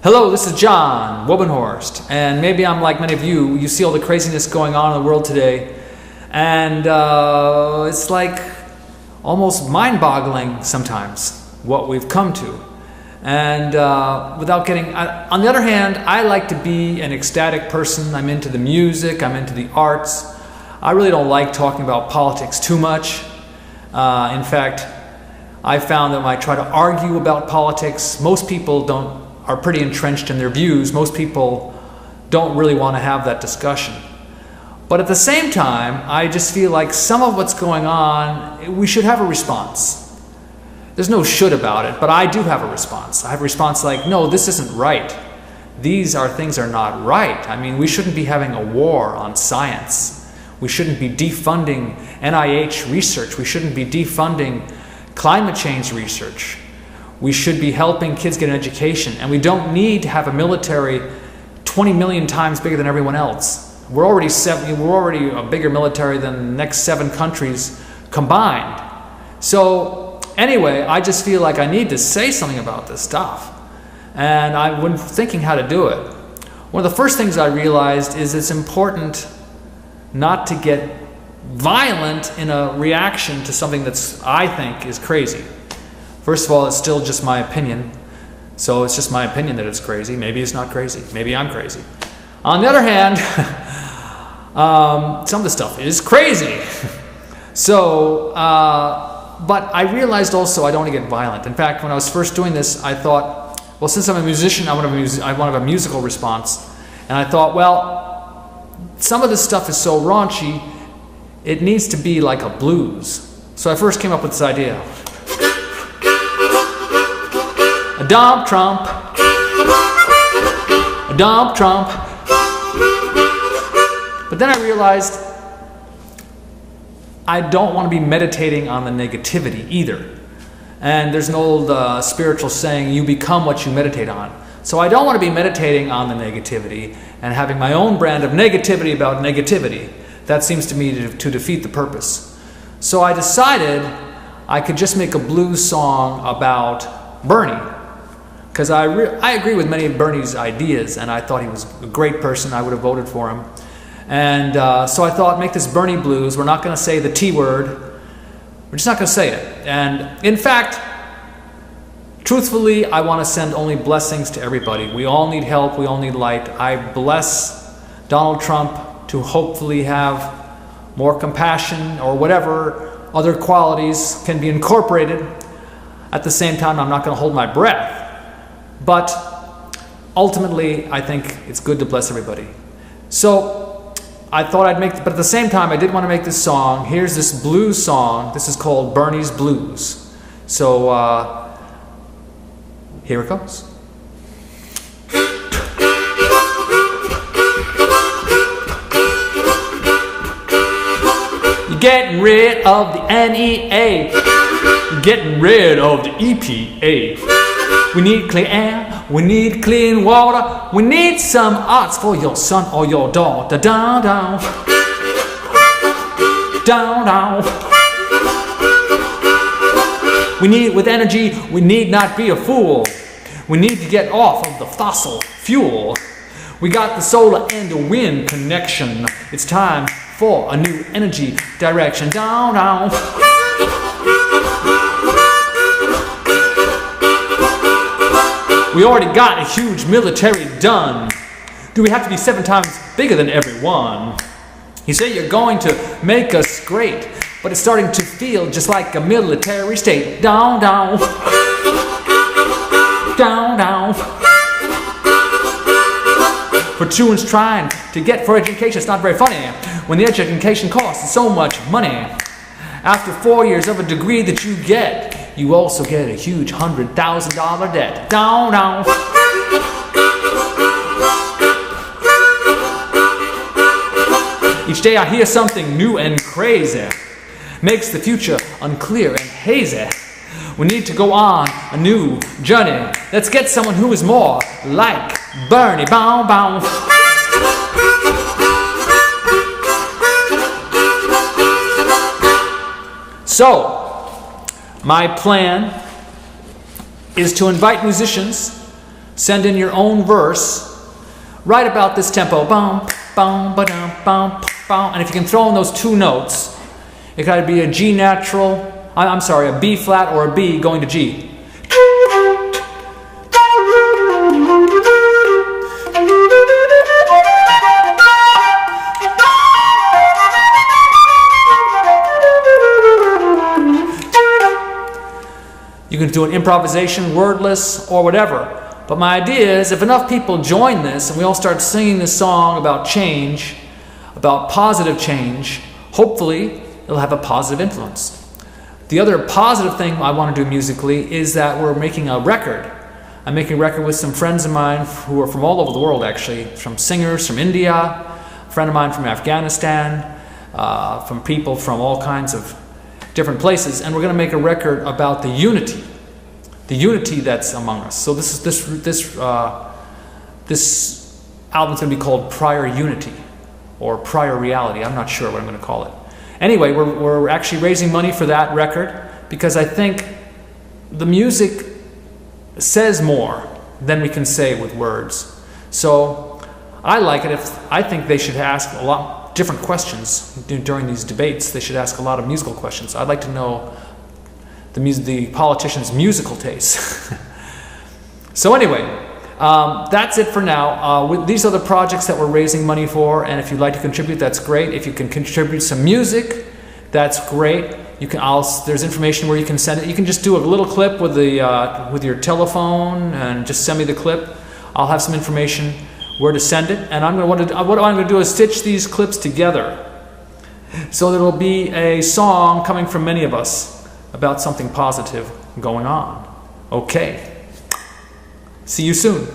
Hello, this is John Wobenhorst, and maybe I'm like many of you. You see all the craziness going on in the world today, and it's like almost mind-boggling sometimes what we've come to. And without getting, on the other hand, I like to be an ecstatic person. I'm into the music, I'm into the arts. I really don't like talking about politics too much. In fact, I found that when I try to argue about politics, most people are pretty entrenched in their views. Most people don't really want to have that discussion. But at the same time, I just feel like some of what's going on, we should have a response. There's no should about it, but I do have a response. I have a response like, no, this isn't right. These things are not right. I mean, we shouldn't be having a war on science. We shouldn't be defunding NIH research. We shouldn't be defunding climate change research. We should be helping kids get an education, and we don't need to have a military 20 million times bigger than everyone else. We're already a bigger military than the next 7 countries combined. So anyway, I just feel like I need to say something about this stuff, and I've been thinking how to do it. One of the first things I realized is it's important not to get violent in a reaction to something that's, I think, is crazy. First of all, it's still just my opinion. So it's just my opinion that it's crazy. Maybe it's not crazy. Maybe I'm crazy. On the other hand, some of the stuff is crazy. So, but I realized also I don't want to get violent. In fact, when I was first doing this, I thought, well, since I'm a musician, I want to have a musical response. And I thought, well, some of this stuff is so raunchy, it needs to be like a blues. So I first came up with this idea. A dump Trump, a dump Trump. But then I realized I don't want to be meditating on the negativity either. And there's an old spiritual saying, you become what you meditate on. So I don't want to be meditating on the negativity and having my own brand of negativity about negativity. That seems to me to defeat the purpose. So I decided I could just make a blues song about Bernie. Because I agree with many of Bernie's ideas, and I thought he was a great person. I would have voted for him. And so I thought, make this Bernie blues. We're not going to say the T word. We're just not going to say it. And in fact, truthfully, I want to send only blessings to everybody. We all need help. We all need light. I bless Donald Trump to hopefully have more compassion or whatever other qualities can be incorporated. At the same time, I'm not going to hold my breath. But ultimately, I think it's good to bless everybody. So I thought but at the same time, I did want to make this song. Here's this blues song. This is called Bernie's Blues. So here it goes. You're getting rid of the NEA. You're getting rid of the EPA. We need clean air, we need clean water, we need some arts for your son or your daughter. Down, down, down, down. We need with energy, we need not be a fool. We need to get off of the fossil fuel. We got the solar and the wind connection. It's time for a new energy direction. Down, down. We already got a huge military done. Do we have to be 7 times bigger than everyone? You say you're going to make us great, but it's starting to feel just like a military state. Down, down. Down, down. For students trying to get for education, it's not very funny when the education costs so much money. After 4 years of a degree that you get, you also get a huge $100,000 debt. Down, down. Each day I hear something new and crazy. Makes the future unclear and hazy. We need to go on a new journey. Let's get someone who is more like Bernie. Bow, bow. So, my plan is to invite musicians Send in your own verse right about this tempo. Bum, bum, ba-dum, bum, bum. And if you can throw in those two notes, it could be a G natural, I'm sorry, a B flat or a B going to G. You can do an improvisation, wordless, or whatever. But my idea is if enough people join this and we all start singing this song about change, about positive change, hopefully it'll have a positive influence. The other positive thing I want to do musically is that we're making a record. I'm making a record with some friends of mine who are from all over the world actually, from singers from India, a friend of mine from Afghanistan, from people from all kinds of different places, and we're going to make a record about the unity that's among us. So this album's going to be called Prior Unity or Prior Reality. I'm not sure what I'm going to call it. Anyway, we're actually raising money for that record because I think the music says more than we can say with words. So I like it. I think they should ask a lot different questions during these debates. They should ask a lot of musical questions. I'd like to know the politicians' musical tastes. So anyway, that's it for now. These are the projects that we're raising money for, and if you'd like to contribute, that's great. If you can contribute some music, that's great. You can. There's information where you can send it. You can just do a little clip with your telephone and just send me the clip. I'll have some information where to send it, and what I'm going to do is stitch these clips together so that it'll be a song coming from many of us about something positive going on. Okay. See you soon.